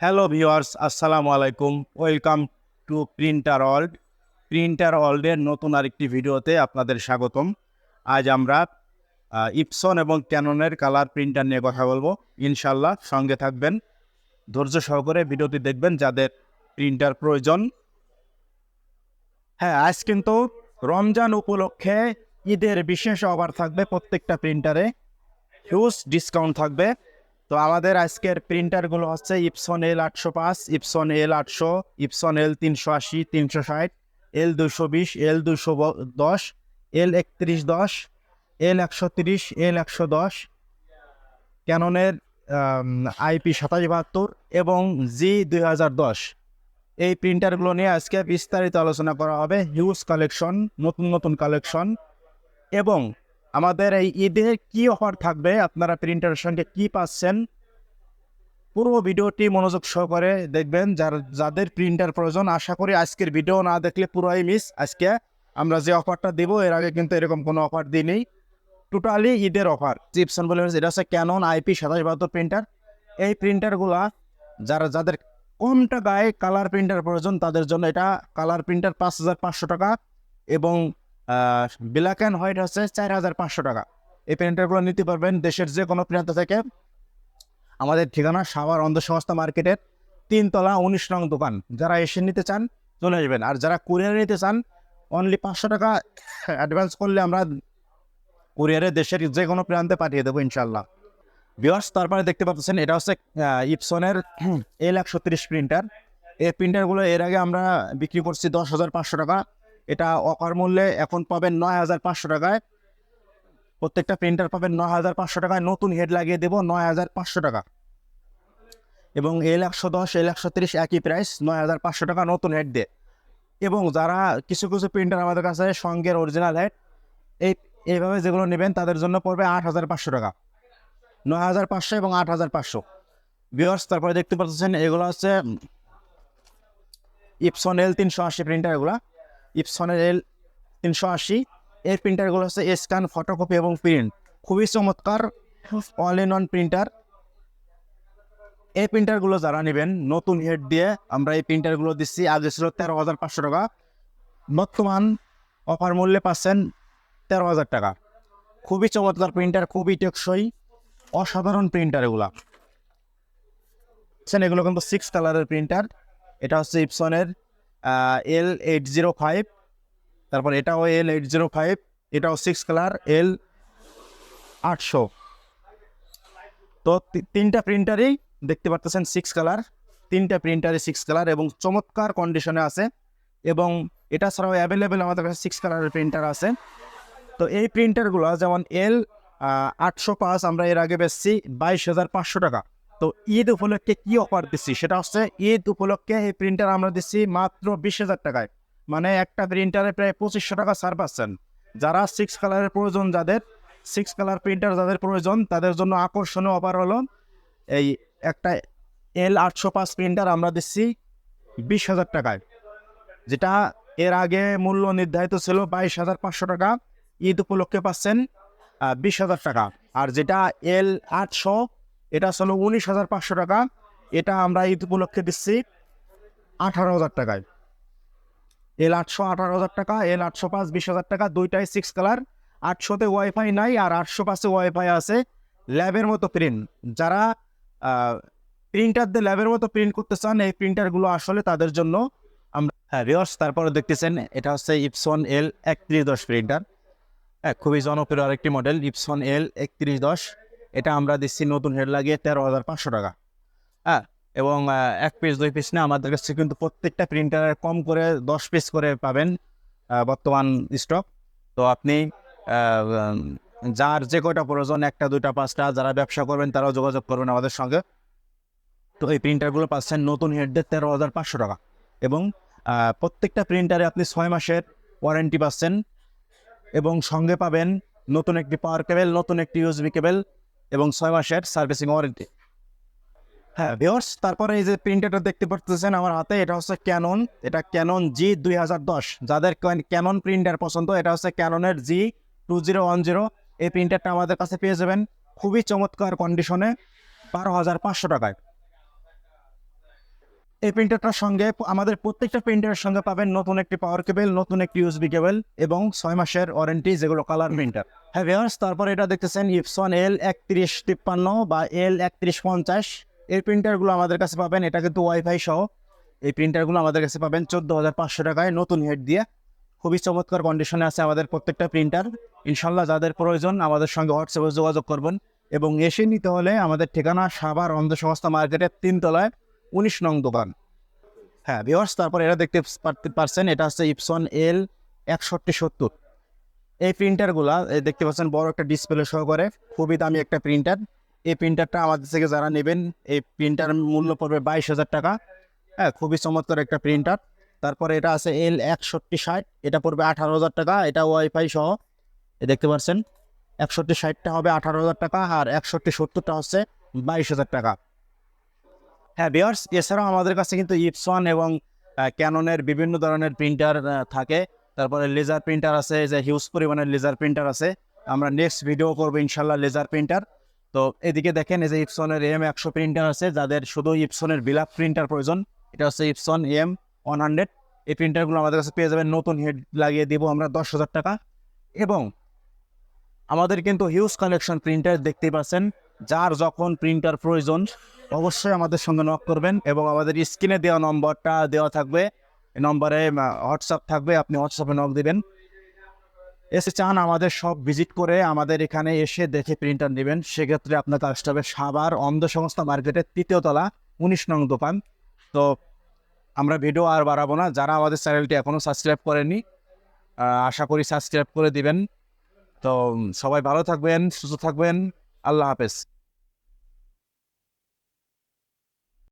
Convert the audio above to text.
Hello viewers, আসসালামু আলাইকুম। Welcome to printer ওয়ার্ল্ডের নতুন আরেকটি ভিডিওতে আপনাদের স্বাগতম। আজ আমরা ইপসন এবং ক্যাননের কালার প্রিন্টার নিয়ে কথা বলবো। ইনশাল্লাহ সঙ্গে থাকবেন, ধৈর্য সহকারে ভিডিওটি দেখবেন যাদের প্রিন্টার প্রয়োজন। হ্যাঁ, আজ কিন্তু রমজান উপলক্ষে ঈদের বিশেষ অফার থাকবে, প্রত্যেকটা প্রিন্টারে হিউজ ডিসকাউন্ট থাকবে। তো আমাদের আজকের প্রিন্টারগুলো হচ্ছে Epson L805, Epson L800, Epson L380, 360, L220, L210, L3110, L130, L110, ক্যাননের IP2772 এবং G2010। এই প্রিন্টারগুলো নিয়ে আজকে বিস্তারিত আলোচনা করা হবে। হিউজ কালেকশন, নতুন নতুন কালেকশন, এবং আমাদের এই ঈদে কি অফার থাকবে, আপনারা প্রিন্টারের সঙ্গে কি পাচ্ছেন, পুরো ভিডিওটি মনোযোগ সহকারে দেখবেন। যাদের প্রিন্টার প্রয়োজন, আশা করি আজকের ভিডিও না দেখলে পুরোই মিস। আজকে আমরা যে অফারটা দিব, এর আগে কিন্তু এরকম কোনো অফার দিইনি, টোটালি ঈদের অফার। ইপসন বলে এটা হচ্ছে ক্যানন IP2772 প্রিন্টার। এই প্রিন্টারগুলা যাদের কম টাকায় কালার প্রিন্টার প্রয়োজন, তাদের জন্য এটা কালার প্রিন্টার 5500 টাকা এবং ব্ল্যাক অ্যান্ড হোয়াইট হচ্ছে 4500 টাকা। এই প্রিন্টারগুলো নিতে পারবেন দেশের যে কোনো প্রিন্টার থেকে। আমাদের ঠিকানা সাভার অন্ধসংস্থা মার্কেটের 3 তলা 19 নং দোকান। যারা এসে নিতে চান চলে আসবেন, আর যারা কুরিয়ারে নিতে চান অনলি 500 টাকা অ্যাডভান্স করলে আমরা কুরিয়ারে দেশের যে কোনো প্রান্তে পাঠিয়ে দেবো ইনশাল্লাহ। ভিউয়ার্স, তারপরে দেখতে পাচ্ছেন এটা হচ্ছে ইপসনের L130 প্রিন্টার। এই প্রিন্টারগুলো এর আগে আমরা বিক্রি করছি 10,500 টাকা। এটা অফার মূল্যে এখন পাবেন 9,500 টাকায়। প্রত্যেকটা প্রিন্টার পাবেন 9,500 টাকায়। নতুন হেড লাগিয়ে দেবো 9,500 টাকা। এবং L110, L130 একই প্রাইস, 9,500 টাকা নতুন হেড দিয়ে। এবং যারা কিছু কিছু প্রিন্টার আমাদের কাছে সঙ্গের অরিজিনাল হেড এইভাবে যেগুলো নেবেন, তাদের জন্য পড়বে 8,500 টাকা। 9,500 এবং 8,500। ভিউয়ার্স, তারপরে দেখতে পাচ্ছেন এগুলো হচ্ছে ইপসন L380 প্রিন্টার। এগুলো ইপসনের L380। এই প্রিন্টারগুলো হচ্ছে স্ক্যান, ফটোকপি এবং প্রিন্ট, খুবই চমৎকার অল ইন ওয়ান প্রিন্টার। এই প্রিন্টারগুলো যারা নেবেন নতুন হেড দিয়ে, আমরা এই প্রিন্টারগুলো দিচ্ছি, আগে ছিল 13,500 টাকা, বর্তমান অফার মূল্যে পাচ্ছেন 13,000 টাকা। খুবই চমৎকার প্রিন্টার, খুবই টেকসই, অসাধারণ প্রিন্টার এগুলা। এগুলো কিন্তু 6 কালারের প্রিন্টার। এটা হচ্ছে ইপসনের L805, তারপর এটাও L805, এটাও 6 কালার L800। তো তিনটা প্রিন্টারই দেখতে পাচ্ছেন 6 কালার, তিনটা প্রিন্টারে 6 কালার এবং চমৎকার কন্ডিশনে আছে। এবং এটা ছাড়াও অ্যাভেলেবেল আমাদের কাছে 6 কালারের প্রিন্টার আছে। তো এই প্রিন্টারগুলো যেমন L805 আমরা এর আগে বেচছি 22,500 টাকা। তো ঈদ উপলক্ষে কি অফার দিচ্ছি সেটা হচ্ছে, ঈদ উপলক্ষে এই প্রিন্টার আমরা দিচ্ছি মাত্র 20,000 টাকায়। মানে একটা প্রিন্টারে প্রায় 2500 টাকা ছাড় পাচ্ছেন। যারা 6 কালারের প্রয়োজন, যাদের 6 কালার প্রিন্টার যাদের প্রয়োজন, তাদের জন্য আকর্ষণীয় অফার হলো এই একটা L805 প্রিন্টার আমরা দিচ্ছি 20,000 টাকায়, যেটা এর আগে মূল্য নির্ধারিত ছিল 22,500 টাকা। ঈদ উপলক্ষে পাচ্ছেন 20,000 টাকা। আর যেটা L800, এটা ছিল 19,500 টাকা, এটা আমরা ঈদ উপলক্ষে দিচ্ছি 18,000 টাকায়। L800 18,000 টাকা, L805 20,000 টাকা। দুইটাই 6 কালার। 800-তে ওয়াইফাই নাই, আর 805-এ ওয়াইফাই আছে। ল্যাবের মতো প্রিন্ট, যারা প্রিন্টার দিয়ে ল্যাবের মতো প্রিন্ট করতে চান, এই প্রিন্টারগুলো আসলে তাদের জন্য আমরা। হ্যাঁ ভিউয়ার্স, তারপরে দেখতেছেন এটা হচ্ছে ইপসন L3110 প্রিন্টার। হ্যাঁ, খুবই জনপ্রিয় আরেকটি মডেল ইপসন L3110। এটা আমরা দিচ্ছি নতুন হেড লাগিয়ে 13,500 টাকা। হ্যাঁ, এবং 1 পিস 2 পিস না, আমাদের কাছে কিন্তু প্রত্যেকটা প্রিন্টারের কম করে 10 পিস করে পাবেন বর্তমান স্টক। তো আপনি যার যে কয়টা প্রয়োজন, 1টা 2টা 5টা, যারা ব্যবসা করবেন তারাও যোগাযোগ করবেন আমাদের সঙ্গে। তো এই প্রিন্টারগুলো পাচ্ছেন নতুন হেড দিয়ে 13,500 টাকা। এবং প্রত্যেকটা প্রিন্টারে আপনি 6 মাসের ওয়ারেন্টি পাচ্ছেন, এবং সঙ্গে পাবেন নতুন একটি পাওয়ার কেবল, নতুন একটি USB কেবল এবং 6 মাসের সার্ভিসিং ওয়ারেন্টি। হ্যাঁ ভিউয়ার্স, তারপরে এই যে প্রিন্টারটা দেখতে পাচ্ছেন আমার হাতে, এটা হচ্ছে ক্যানন। এটা ক্যানন G2010। যাদের ক্যানন প্রিন্টার পছন্দ, এটা হচ্ছে ক্যাননের G2010। এই প্রিন্টারটা আমাদের কাছে পেয়ে যাবেন খুবই চমৎকার কন্ডিশনে 12,500 টাকায়। এই প্রিন্টারটার সঙ্গে আমাদের প্রত্যেকটা প্রিন্টারের সঙ্গে পাবেন নতুন একটি পাওয়ার কেবল, নতুন একটি ইউএসবি কেবল এবং 6 মাসের ওয়ারেন্টি, যেগুলো কালার প্রিন্টার। হ্যাঁ ভিউয়ার্স, তারপর এটা দেখতেছেন ইপসন L3153 বা L3150। এই প্রিন্টারগুলো আমাদের কাছে পাবেন, এটা কিন্তু ওয়াইফাই সহ। এই প্রিন্টারগুলো আমাদের কাছে পাবেন 14,500 টাকায় নতুন হেড দিয়ে। খুবই চমৎকার কন্ডিশনে আছে আমাদের প্রত্যেকটা প্রিন্টার। ইনশাল্লাহ যাদের প্রয়োজন আমাদের সঙ্গে হোয়াটসঅ্যাপে যোগাযোগ করবেন এবং এসে নিতে হলে আমাদের ঠিকানা সাভার অন্ধ সংস্থা মার্কেটের 3 তলায় 19 নং দোকান। হ্যাঁ ভিউয়ার্স, তারপর এটা দেখতে পারছেন, এটা হচ্ছে ইপসন L6170। এই প্রিন্টারগুলা দেখতে পাচ্ছেন বড় একটা ডিসপ্লে সহকারে, খুবই দামি একটা প্রিন্টার। এই প্রিন্টারটা আমাদের থেকে যারা নেবেন, এই প্রিন্টার মূল্য পড়বে 22,000 টাকা। হ্যাঁ, খুবই চমৎকার একটা প্রিন্টার। তারপরে এটা আছে L6160, এটা পড়বে 18,000 টাকা, এটা ওয়াইফাই সহ। দেখতে পাচ্ছেন 6160টা হবে 18,000 টাকা, আর 6170টা হচ্ছে 22,000 টাকা। হ্যাঁ ভিউয়ার্স, এছাড়াও আমাদের কাছে কিন্তু ইপসন এবং ক্যাননের বিভিন্ন ধরনের প্রিন্টার থাকে। তারপরে লেজার প্রিন্টার আছে, যে হিউজ পরিমাণের লেজার প্রিন্টার আছে। আমরা নেক্সট ভিডিও করবো ইনশাল্লাহ লেজার প্রিন্টার। তো এদিকে দেখেন, এই যে ইপসনের M100 প্রিন্টার আছে, যাদের শুধু ইপসনের বিলাপ প্রিন্টার প্রয়োজন, এটা হচ্ছে ইপসন M100। এই প্রিন্টারগুলো আমাদের কাছে পেয়ে যাবেন, নতুন হেড লাগিয়ে দিব আমরা 10,000 টাকা। এবং আমাদের কিন্তু হিউজ কালেকশন প্রিন্টার দেখতেই পাচ্ছেন। যার যখন প্রিন্টার প্রয়োজন অবশ্যই আমাদের সঙ্গে নক করবেন এবং আমাদের স্ক্রিনে দেওয়া নম্বরটা দেওয়া থাকবে, এই নম্বরে হোয়াটসঅ্যাপ থাকবে, আপনি হোয়াটসঅ্যাপে নক দিবেন। এসে চান আমাদের সব ভিজিট করে আমাদের এখানে এসে দেখে প্রিন্টার নেবেন, সেক্ষেত্রে আপনাকে আসতে হবে সাভার অন্ধ সংস্থা মার্কেটের 3য় তলা 19 নং দোকান। তো আমরা ভিডিও আর বাড়াবো না, যারা আমাদের চ্যানেলটি এখনও সাবস্ক্রাইব করেননি আশা করি সাবস্ক্রাইব করে দিবেন। তো সবাই ভালো থাকবেন, সুস্থ থাকবেন, আল্লাহ হাফেজ।